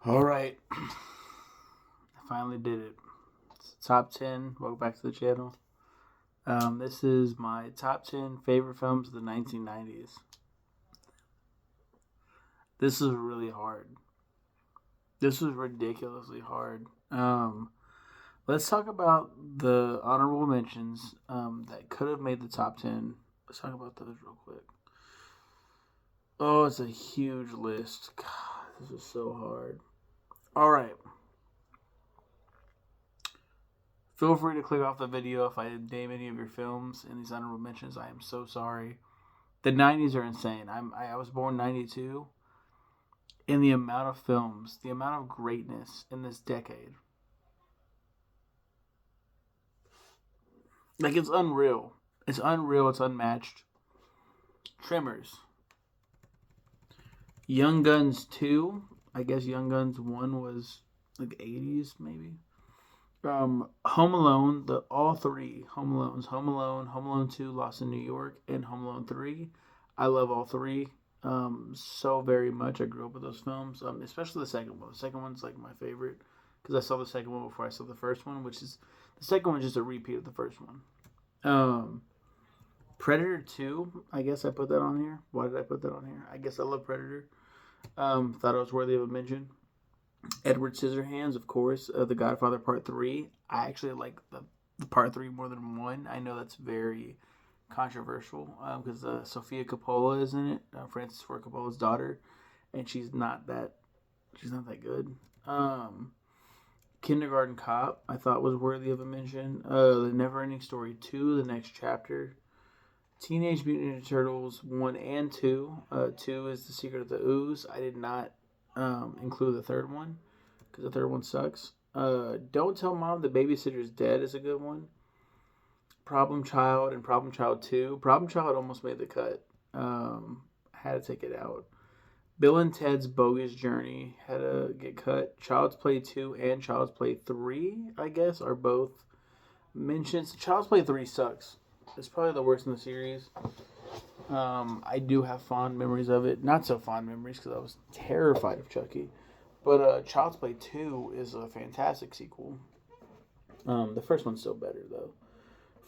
All right, I finally did it. It's top 10. Welcome back to the channel. This is my top 10 favorite films of the 1990s. This is really hard. This was ridiculously hard. Let's talk about the honorable mentions that could have made the top 10. Let's talk about those real quick. Oh, it's a huge list. God, this is so hard. All right. Feel free to click off the video if I didn't name any of your films in these honorable mentions. I am so sorry. The 90s are insane. I was born 92, and the amount of films, the amount of greatness in this decade, like it's unreal. It's unreal. It's unmatched. Tremors, Young Guns 2. I guess Young Guns 1 was like 80s maybe. Home Alone, the all three Home Alones, Home Alone 2, Lost in New York, and Home Alone 3. I love all three so very much. I grew up with those films, especially the second one. The second one's like my favorite because I saw the second one before I saw the first one, which is the second one just a repeat of the first one. Um, Predator 2, I guess I put that on here. Why did I put that on here? I guess I love Predator. Thought it was worthy of a mention. Edward Scissorhands, of course. The Godfather Part 3. I actually like the Part 3 more than 1. I know that's very controversial because Sofia Coppola is in it, Francis Ford Coppola's daughter, and she's not that good. Kindergarten Cop, I thought was worthy of a mention. The Neverending Story 2, The Next Chapter. Teenage Mutant Ninja Turtles 1 and 2. 2 is The Secret of the Ooze. I did not include the third one because the third one sucks. Don't Tell Mom the Babysitter's Dead is a good one. Problem Child and Problem Child 2. Problem Child almost made the cut. Had to take it out. Bill and Ted's Bogus Journey had to get cut. Child's Play 2 and Child's Play 3, I guess, are both mentions. Child's Play 3 sucks. It's probably the worst in the series. I do have fond memories of it. Not so fond memories because I was terrified of Chucky. But Child's Play 2 is a fantastic sequel. The first one's still better, though.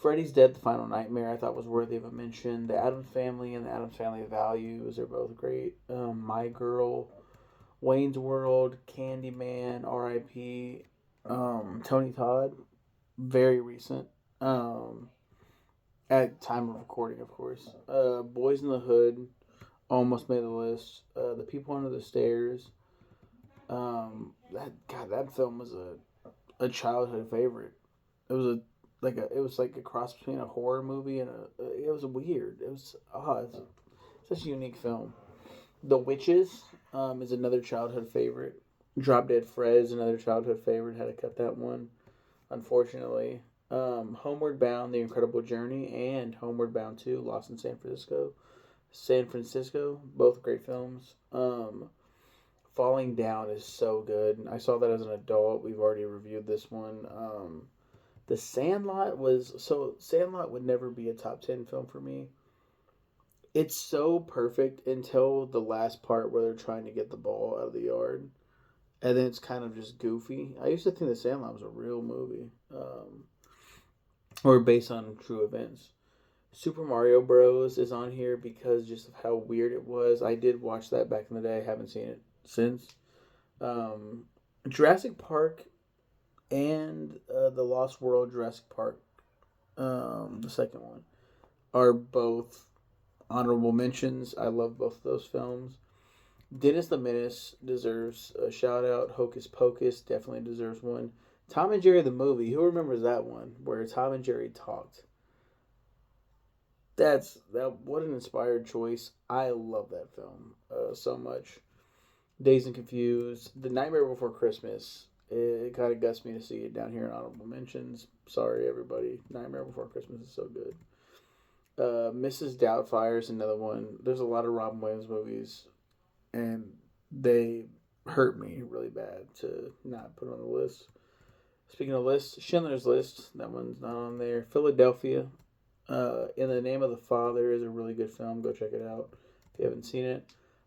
Freddy's Dead, The Final Nightmare, I thought was worthy of a mention. The Addams Family and the Addams Family Values are both great. My Girl, Wayne's World, Candyman, R.I.P., Tony Todd, very recent. At time of recording, of course. Boys in the Hood almost made the list. The People Under the Stairs. That film was a childhood favorite. It was a cross between a horror movie and it was weird. It was odd. It's such a unique film. The Witches is another childhood favorite. Drop Dead Fred is another childhood favorite. Had to cut that one, unfortunately. Homeward Bound: The Incredible Journey and Homeward Bound 2: Lost in San Francisco. Both great films. Falling Down is so good. I saw that as an adult. We've already reviewed this one. The Sandlot would never be a top 10 film for me. It's so perfect until the last part where they're trying to get the ball out of the yard. And then it's kind of just goofy. I used to think The Sandlot was a real movie. Or based on true events. Super Mario Bros. Is on here because just of how weird it was. I did watch that back in the day. I haven't seen it since. Jurassic Park and the Lost World Jurassic Park, the second one, are both honorable mentions. I love both of those films. Dennis the Menace deserves a shout out. Hocus Pocus definitely deserves one. Tom and Jerry the movie. Who remembers that one where Tom and Jerry talked? What an inspired choice. I love that film so much. Dazed and Confused, The Nightmare Before Christmas. It kind of guts me to see it down here in honorable mentions. Sorry, everybody. Nightmare Before Christmas is so good. Mrs. Doubtfire is another one. There's a lot of Robin Williams movies, and they hurt me really bad to not put on the list. Speaking of lists, Schindler's List. That one's not on there. Philadelphia. In the Name of the Father is a really good film. Go check it out if you haven't seen it.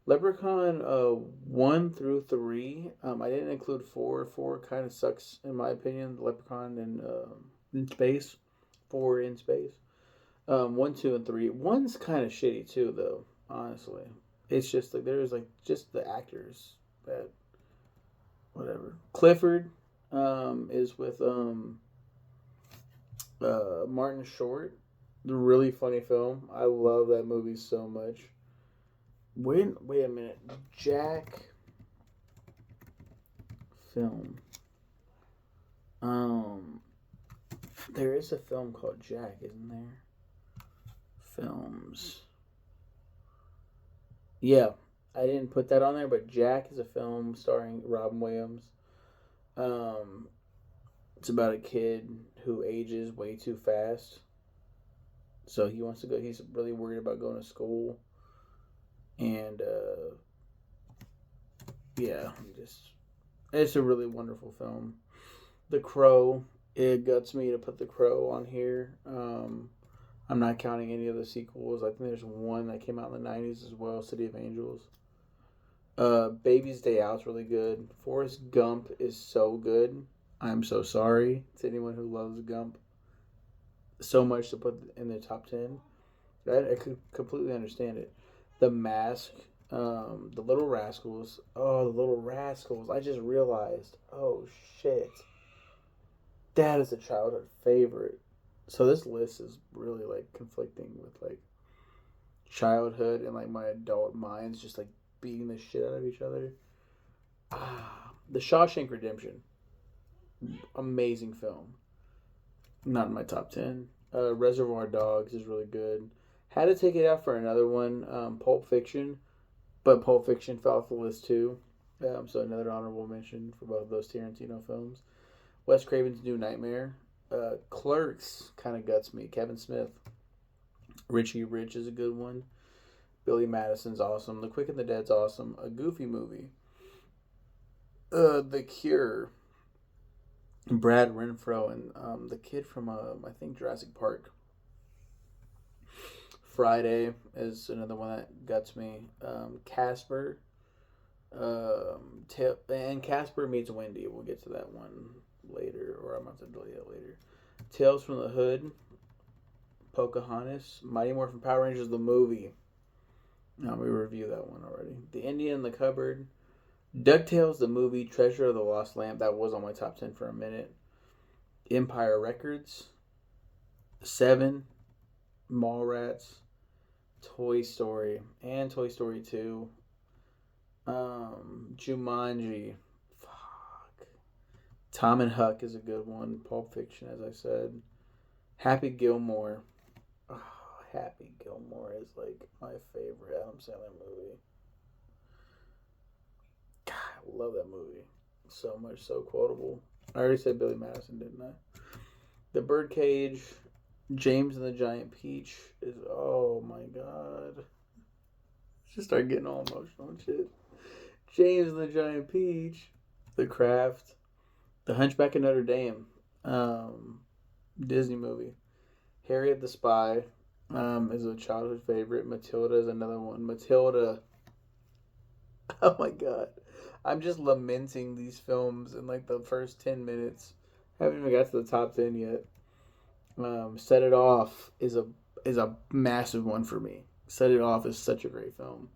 Leprechaun 1 through 3. I didn't include 4. 4 kind of sucks in my opinion. The Leprechaun in space. 4 in space. 1, 2, and 3. One's kind of shitty too, though. Honestly, it's just like there's like just the actors that whatever. Clifford is with Martin Short. The really funny film. I love that movie so much. Wait a minute. Jack film. Um there is a film called Jack, isn't there? Films. Yeah. I didn't put that on there, but Jack is a film starring Robin Williams. Um it's about a kid who ages way too fast. So he wants to go he's really worried about going to school. And yeah, just it's a really wonderful film. The Crow, it guts me to put The Crow on here. I'm not counting any of the sequels. I think there's one that came out in the 90s as well, City of Angels. Baby's Day Out's really good. Forrest Gump is so good. I'm so sorry to anyone who loves Gump so much to put in the top 10. I could completely understand it. The Mask, the Little Rascals. Oh, the Little Rascals. I just realized. Oh, shit. That is a childhood favorite. So this list is really like conflicting with like childhood and like my adult minds just like beating the shit out of each other. The Shawshank Redemption, amazing film. Not in my top 10. Reservoir Dogs is really good. Had to take it out for another one, Pulp Fiction, but Pulp Fiction fell off the list too. So another honorable mention for both of those Tarantino films. Wes Craven's New Nightmare. Clerks kind of guts me. Kevin Smith. Richie Rich is a good one. Billy Madison's awesome. The Quick and the Dead's awesome. A Goofy movie. The Cure. Brad Renfro and the kid from I think Jurassic Park. Friday is another one that guts me. Casper. And Casper Meets Wendy. We'll get to that one later, or I'm about to delete it later. Tales from the Hood. Pocahontas. Mighty Morphin Power Rangers the movie. No, we reviewed that one already. The Indian in the Cupboard. DuckTales the movie. Treasure of the Lost Lamp. That was on my top 10 for a minute. Empire Records. Seven. Mallrats. Toy Story. And Toy Story 2. Jumanji. Fuck. Tom and Huck is a good one. Pulp Fiction, as I said. Happy Gilmore. Oh, Happy Gilmore is like my favorite Adam Sandler movie. God, I love that movie so much, so quotable. I already said Billy Madison, didn't I? The Birdcage, James and the Giant Peach is oh my god. Just start getting all emotional and shit. James and the Giant Peach, The Craft, The Hunchback of Notre Dame, Disney movie. Harriet the Spy is a childhood favorite. Matilda is another one. Matilda. Oh my god. I'm just lamenting these films in like the first 10 minutes. Haven't even got to the top 10 yet. Set It Off is a massive one for me. Set It Off is such a great film.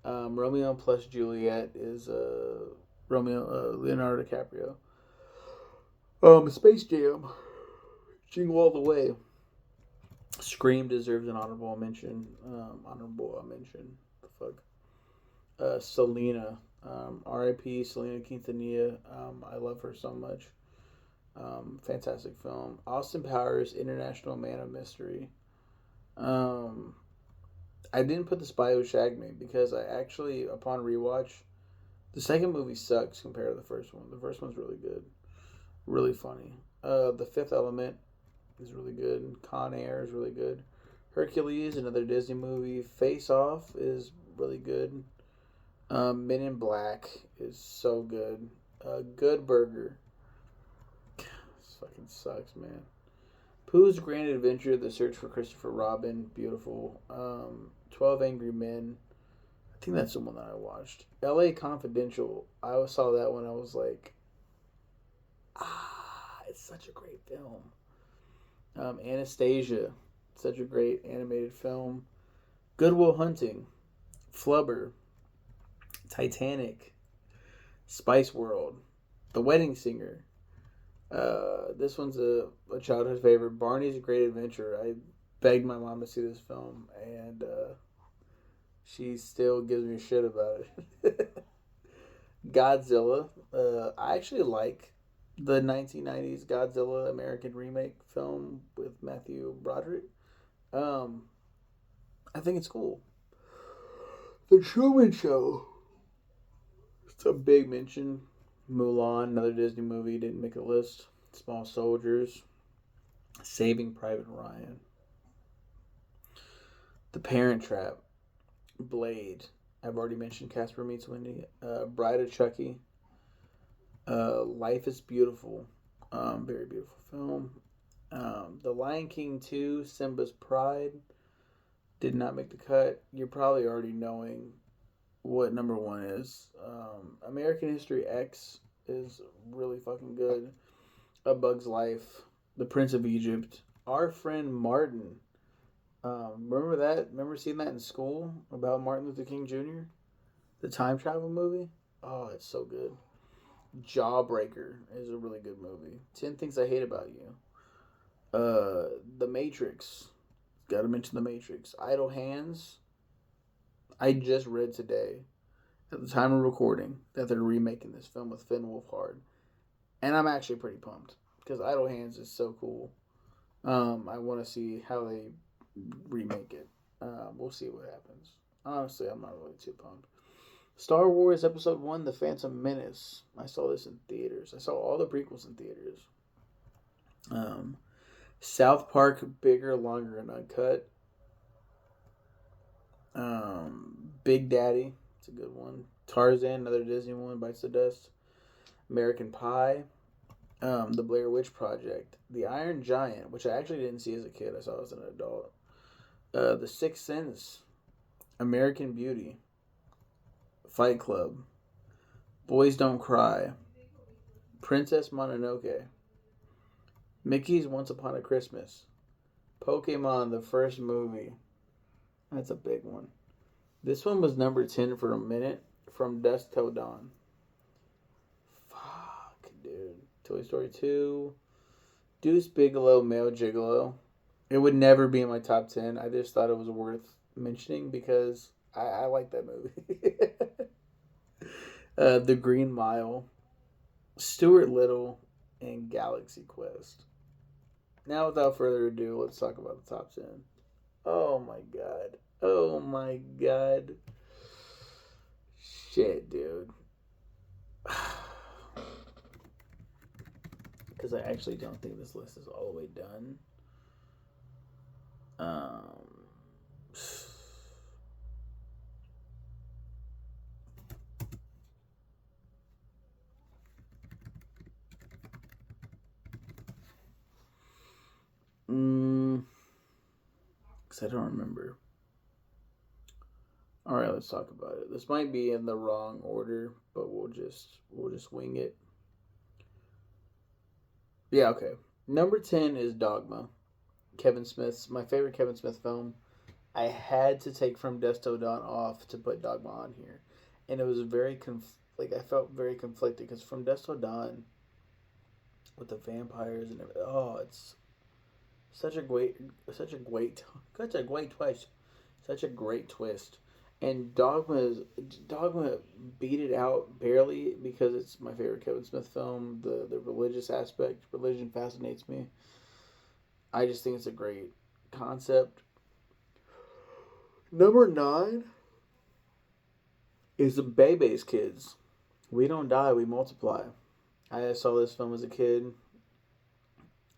Romeo plus Juliet is Leonardo DiCaprio. Space Jam, Jingle All the Way. Scream deserves an honorable mention. The fuck. Selena. R.I.P. Selena Quintanilla. I love her so much. Fantastic film. Austin Powers, International Man of Mystery. I didn't put The Spy Who Shagged Me because I actually, upon rewatch, the second movie sucks compared to the first one. The first one's really good. Really funny. The Fifth Element is really good. Con Air is really good. Hercules, another Disney movie. Face Off is really good. Men in Black is so good. Good Burger. This fucking sucks, man. Pooh's Grand Adventure, The Search for Christopher Robin, beautiful. 12 Angry Men. I think that's the one that I watched. L.A. Confidential. I saw that one. I was like, it's such a great film. Anastasia, such a great animated film. Good Will Hunting, Flubber, Titanic, Spice World, The Wedding Singer. This one's a childhood favorite. Barney's a Great Adventure. I begged my mom to see this film, and she still gives me shit about it. Godzilla. I actually like the 1990s Godzilla American remake film with Matthew Broderick. Um, I think it's cool. The Truman Show. It's a big mention. Mulan, another Disney movie, didn't make a list. Small Soldiers. Saving Private Ryan. The Parent Trap. Blade. I've already mentioned Casper Meets Wendy. Bride of Chucky. Life is Beautiful. Very beautiful film. The Lion King 2, Simba's Pride. Did not make the cut. You're probably already knowing what number one is. American History X is really fucking good. A Bug's Life. The Prince of Egypt. Our Friend Martin. Remember that? Remember seeing that in school about Martin Luther King Jr.? The time travel movie? Oh, it's so good. Jawbreaker is a really good movie. 10 Things I Hate About You. The Matrix. Gotta mention The Matrix. Idle Hands. I just read today, at the time of recording, that they're remaking this film with Finn Wolfhard. And I'm actually pretty pumped, because Idle Hands is so cool. I want to see how they remake it. We'll see what happens. Honestly, I'm not really too pumped. Star Wars Episode 1, The Phantom Menace. I saw this in theaters. I saw all the prequels in theaters. South Park, Bigger, Longer, and Uncut. Big Daddy. It's a good one. Tarzan, another Disney one, Bites the Dust. American Pie. The Blair Witch Project. The Iron Giant, which I actually didn't see as a kid. I saw as an adult. The Sixth Sense. American Beauty. Fight Club. Boys Don't Cry. Princess Mononoke. Mickey's Once Upon a Christmas. Pokemon, the first movie. That's a big one. This one was number 10 for a minute. From Dusk Till Dawn. Fuck, dude. Toy Story 2. Deuce Bigelow, Male Gigolo. It would never be in my top 10. I just thought it was worth mentioning because I like that movie. The Green Mile. Stuart Little. And Galaxy Quest. Now, without further ado, let's talk about the top 10. Oh my god. Oh my god. Shit, dude. Because I actually don't think this list is all the way done. Because I don't remember. All right, let's talk about it. This might be in the wrong order, but we'll just wing it. Yeah, okay. Number 10 is Dogma. Kevin Smith's my favorite Kevin Smith film. I had to take From Dusk Till Dawn off to put Dogma on here, and it was very I felt very conflicted because From Dusk Till Dawn with the vampires and everything. Oh, it's such a great twist, such a great twist. And Dogma beat it out barely because it's my favorite Kevin Smith film. The religious aspect, religion fascinates me. I just think it's a great concept. Number 9 is the Bebe's Kids. We Don't Die, We Multiply. I saw this film as a kid,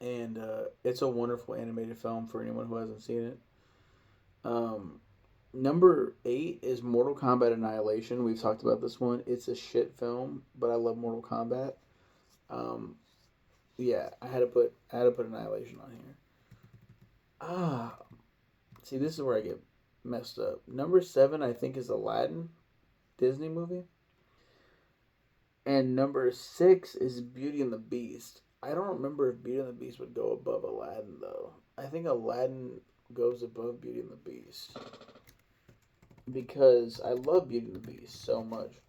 and it's a wonderful animated film for anyone who hasn't seen it. Number 8 is Mortal Kombat Annihilation. We've talked about this one. It's a shit film, but I love Mortal Kombat. Yeah, I had to put Annihilation on here. See, this is where I get messed up. Number 7, I think, is Aladdin, Disney movie. And number 6 is Beauty and the Beast. I don't remember if Beauty and the Beast would go above Aladdin, though. I think Aladdin goes above Beauty and the Beast. Because I love Beauty and the Beast so much.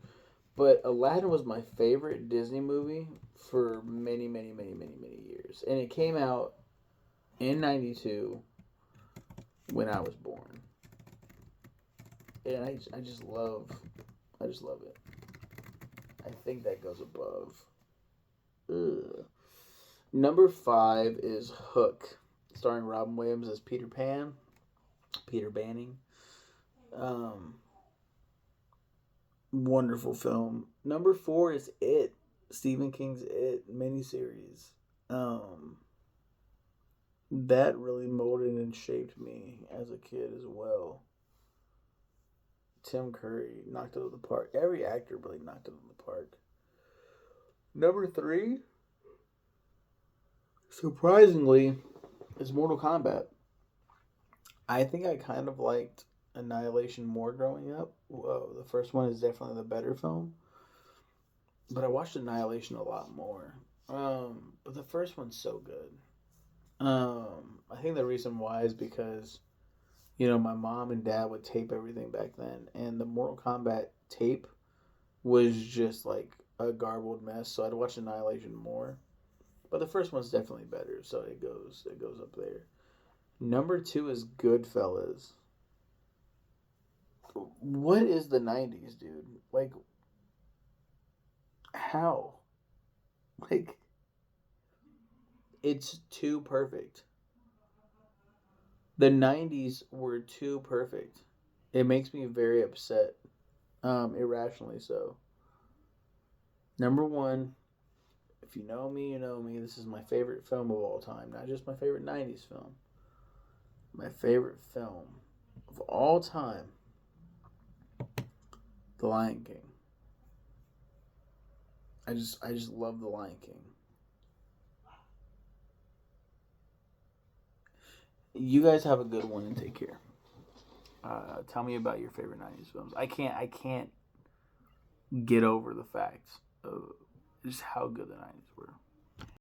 But Aladdin was my favorite Disney movie for many, many, many, many, many years. And it came out in 92 when I was born. And I just love it. I think that goes above. Ugh. Number 5 is Hook, starring Robin Williams as Peter Banning. Wonderful film. Number 4 is It, Stephen King's It miniseries. That really molded and shaped me as a kid as well. Tim Curry knocked it out of the park. Every actor really knocked it out of the park. Number 3, surprisingly, is Mortal Kombat. I think I kind of liked Annihilation more growing up. Whoa, the first one is definitely the better film. But I watched Annihilation a lot more. But the first one's so good. I think the reason why is because, my mom and dad would tape everything back then, and the Mortal Kombat tape was just like a garbled mess. So I'd watch Annihilation more, but the first one's definitely better. So it goes up there. Number 2 is Goodfellas. What is the 90s, dude? Like, how? Like, it's too perfect. The 90s were too perfect. It makes me very upset. Irrationally so. Number 1, if you know me, you know me. This is my favorite film of all time. Not just my favorite 90s film. My favorite film of all time. The Lion King. I just love The Lion King. You guys have a good one and take care. Tell me about your favorite 90s films. I can't get over the fact of just how good the 90s were.